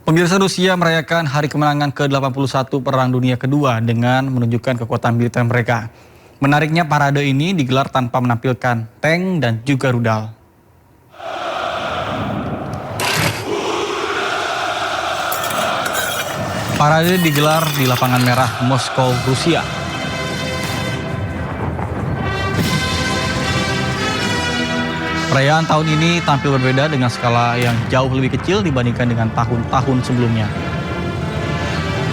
Pemirsa, Rusia merayakan hari kemenangan ke-81 Perang Dunia Kedua dengan menunjukkan kekuatan militer mereka. Menariknya, parade ini digelar tanpa menampilkan tank dan juga rudal. Parade digelar di Lapangan Merah, Moskow, Rusia. Perayaan tahun ini tampil berbeda dengan skala yang jauh lebih kecil dibandingkan dengan tahun-tahun sebelumnya.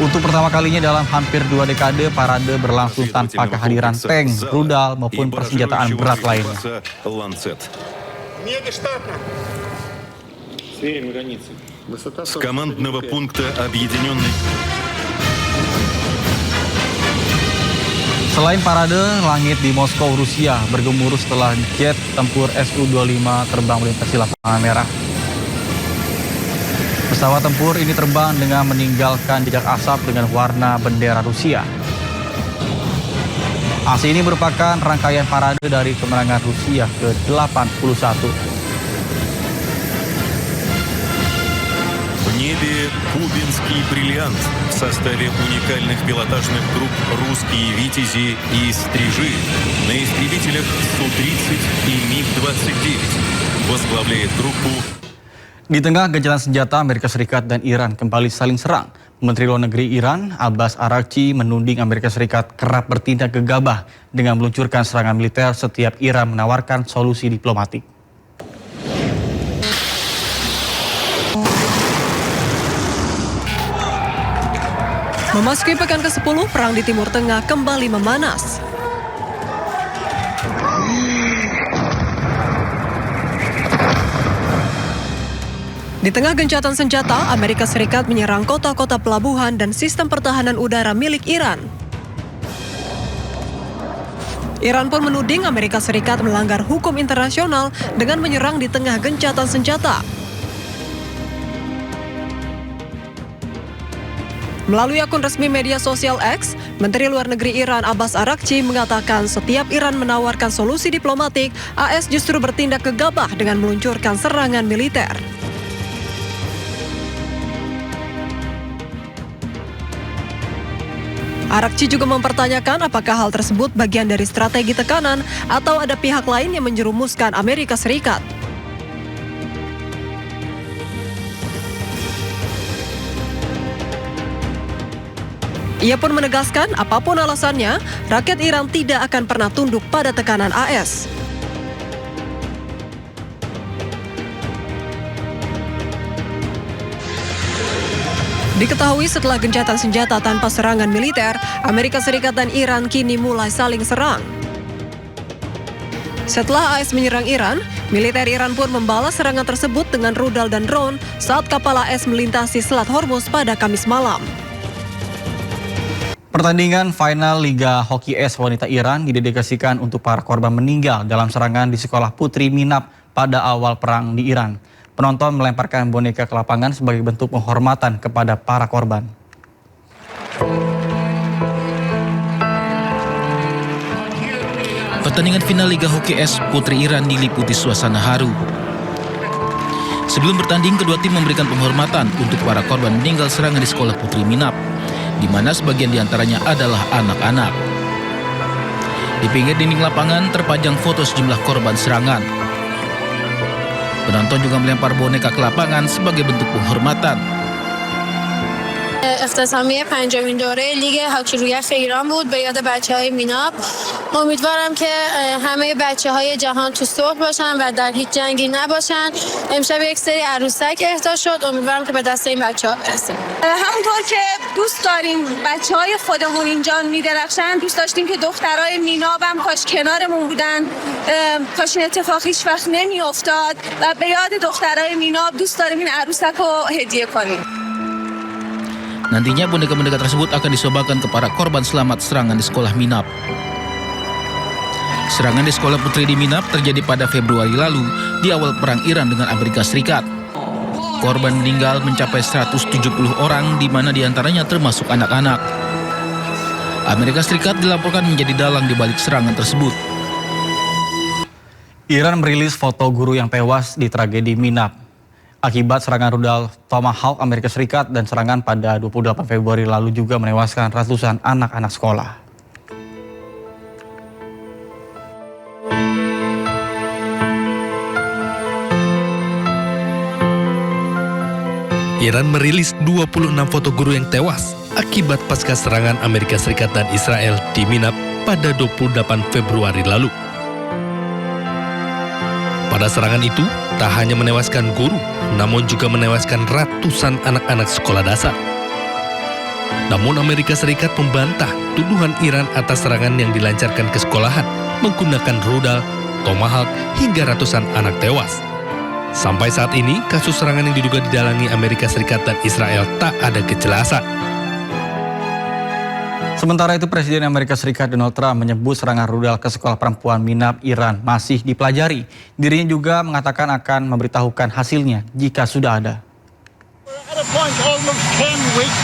Untuk pertama kalinya dalam hampir 2 dekade, parade berlangsung tanpa kehadiran tank, rudal maupun persenjataan berat lainnya. С командного пункта объединенной... Selain parade, langit di Moskow, Rusia bergemuruh setelah jet tempur Su-25 terbang melintasi Lapangan Merah. Pesawat tempur ini terbang dengan meninggalkan jejak asap dengan warna bendera Rusia. Aksi ini merupakan rangkaian parade dari kemenangan Rusia ke-81. В небе кубинский бриллиант в составе уникальных пилотажных групп «Русские витязи» и «Стрижи» на истребителях Су-30 и МиГ-29 возглавляет группу. Di tengah gencatan senjata, Amerika Serikat dan Iran kembali saling serang. Menteri Luar Negeri Iran, Abbas Araghchi, menuding Amerika Serikat kerap bertindak gegabah dengan meluncurkan serangan militer setiap Iran menawarkan solusi diplomatik. Memasuki pekan ke-10, perang di Timur Tengah kembali memanas. Di tengah gencatan senjata, Amerika Serikat menyerang kota-kota pelabuhan dan sistem pertahanan udara milik Iran. Iran pun menuding Amerika Serikat melanggar hukum internasional dengan menyerang di tengah gencatan senjata. Melalui akun resmi media sosial X, Menteri Luar Negeri Iran Abbas Araghchi mengatakan setiap Iran menawarkan solusi diplomatik, AS justru bertindak gegabah dengan meluncurkan serangan militer. Araghchi juga mempertanyakan apakah hal tersebut bagian dari strategi tekanan atau ada pihak lain yang menjerumuskan Amerika Serikat. Ia pun menegaskan apapun alasannya, rakyat Iran tidak akan pernah tunduk pada tekanan AS. Diketahui setelah gencatan senjata tanpa serangan militer, Amerika Serikat dan Iran kini mulai saling serang. Setelah AS menyerang Iran, militer Iran pun membalas serangan tersebut dengan rudal dan drone saat kapal AS melintasi Selat Hormuz pada Kamis malam. Pertandingan final Liga Hoki Es Wanita Iran didedikasikan untuk para korban meninggal dalam serangan di sekolah putri Minab pada awal perang di Iran. Penonton melemparkan boneka ke lapangan sebagai bentuk penghormatan kepada para korban. Pertandingan final Liga Hoki Es Putri Iran diliputi suasana haru. Sebelum bertanding, kedua tim memberikan penghormatan untuk para korban meninggal serangan di sekolah putri Minab, di mana sebagian diantaranya adalah anak-anak. Di pinggir dinding lapangan terpajang foto sejumlah korban serangan. Penonton juga melempar boneka ke lapangan sebagai bentuk penghormatan. اختتامیه پنجمین دوره لیگ هاکی روی اف ایران بود به یاد بچه‌های میناب. امیدوارم که همه بچه‌های جهان تو صلح باشن و در هیچ جنگی نباشن. امشب یک سری عروسک اهدا شد. امیدوارم که به دست این بچه‌ها برسیم. همونطور که دوست داریم بچه‌های خودمون اینجا میدرخشن، دوست داشتیم که دخترای میناب هم کاش کنارمون بودن، کاش این اتفاق هیچ وقت نمیافتاد و به یاد دخترای میناب دوست داریم این عروسک رو هدیه کنیم. Nantinya boneka-boneka tersebut akan disobakan ke para korban selamat serangan di sekolah Minab. Serangan di sekolah putri di Minab terjadi pada Februari lalu di awal perang Iran dengan Amerika Serikat. Korban meninggal mencapai 170 orang, di mana diantaranya termasuk anak-anak. Amerika Serikat dilaporkan menjadi dalang di balik serangan tersebut. Iran merilis foto guru yang tewas di tragedi Minab. akibat serangan rudal Tomahawk Amerika Serikat dan serangan pada 28 Februari lalu juga menewaskan ratusan anak-anak sekolah. Iran merilis 26 foto guru yang tewas akibat pasca serangan Amerika Serikat dan Israel di Minab pada 28 Februari lalu. Pada serangan itu, tak hanya menewaskan guru, namun juga menewaskan ratusan anak-anak sekolah dasar. Namun Amerika Serikat membantah tuduhan Iran atas serangan yang dilancarkan ke sekolahan menggunakan rudal, Tomahawk, hingga ratusan anak tewas. Sampai saat ini, kasus serangan yang diduga didalangi Amerika Serikat dan Israel tak ada kejelasan. Sementara itu, Presiden Amerika Serikat Donald Trump menyebut serangan rudal ke sekolah perempuan Minab Iran masih dipelajari. Dirinya juga mengatakan akan memberitahukan hasilnya jika sudah ada. At a point almost 10 weeks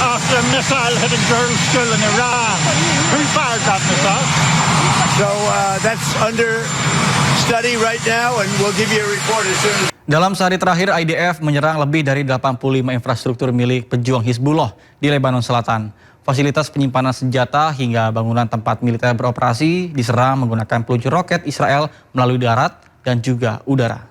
after a missile hit a girls' school in Iran. Who fired that missile? So that's under study right now and we'll give you a report as soon as... Dalam sehari terakhir, IDF menyerang lebih dari 85 infrastruktur milik pejuang Hizbullah di Lebanon Selatan. Fasilitas penyimpanan senjata hingga bangunan tempat militer beroperasi diserang menggunakan peluncur roket Israel melalui darat dan juga udara.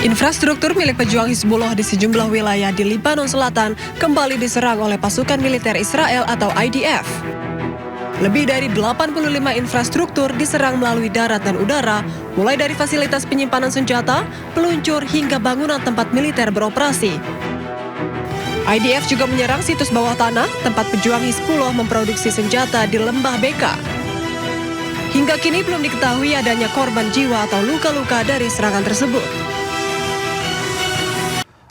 Infrastruktur milik pejuang Hizbullah di sejumlah wilayah di Lebanon Selatan kembali diserang oleh pasukan militer Israel atau IDF. Lebih dari 85 infrastruktur diserang melalui darat dan udara, mulai dari fasilitas penyimpanan senjata, peluncur, hingga bangunan tempat militer beroperasi. IDF juga menyerang situs bawah tanah tempat pejuang Hizbullah memproduksi senjata di Lembah Beka. Hingga kini belum diketahui adanya korban jiwa atau luka-luka dari serangan tersebut.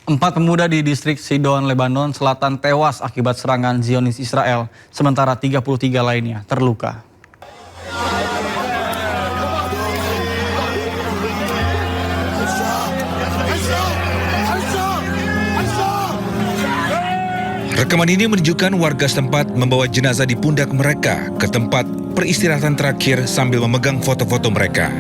4 pemuda di distrik Sidon, Lebanon Selatan tewas akibat serangan Zionis Israel, sementara 33 lainnya terluka. Rekaman ini menunjukkan warga setempat membawa jenazah di pundak mereka ke tempat peristirahatan terakhir sambil memegang foto-foto mereka.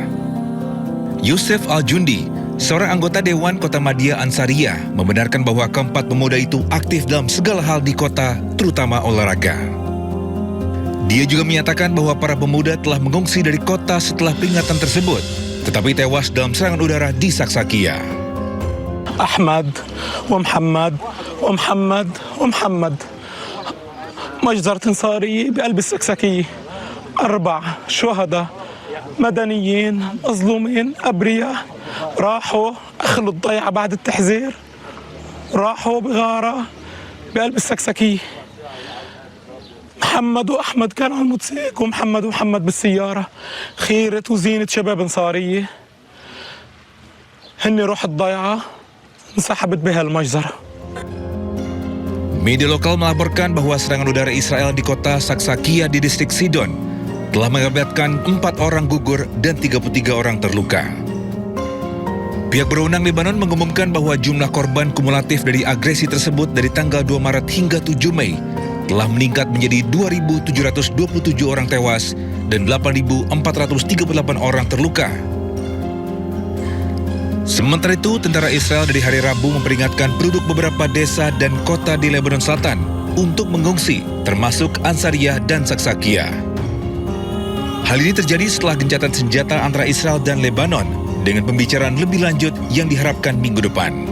Yusuf Al-Jundi, seorang anggota Dewan Kota Madiyah Ansariyah, membenarkan bahwa keempat pemuda itu aktif dalam segala hal di kota, terutama olahraga. Dia juga menyatakan bahwa para pemuda telah mengungsi dari kota setelah peringatan tersebut, tetapi tewas dalam serangan udara di Saksakia. Ahmad, Muhammad, Muhammad, Muhammad. مجزرة أنصارية بقلب السكسكية. 4 شهداء مدنيين مظلومين أبرياء راحوا أخذوا الضيعة بعد التحذير، راحوا بغارة بقلب السكسكية. محمد وأحمد كانوا على الموتوسيكل ومحمد بالسيارة. خيرة وزينة شباب أنصارية هن روح الضيعة انسحبت بها المجزرة. Media lokal melaporkan bahwa serangan udara Israel di kota Saksakia di distrik Sidon telah mengakibatkan 4 orang gugur dan 33 orang terluka. Pihak berwenang Lebanon mengumumkan bahwa jumlah korban kumulatif dari agresi tersebut dari tanggal 2 Maret hingga 7 Mei telah meningkat menjadi 2.727 orang tewas dan 8.438 orang terluka. Sementara itu, tentara Israel dari hari Rabu memperingatkan penduduk beberapa desa dan kota di Lebanon Selatan untuk mengungsi, termasuk Ansariyah dan Saksakia. Hal ini terjadi setelah gencatan senjata antara Israel dan Lebanon dengan pembicaraan lebih lanjut yang diharapkan minggu depan.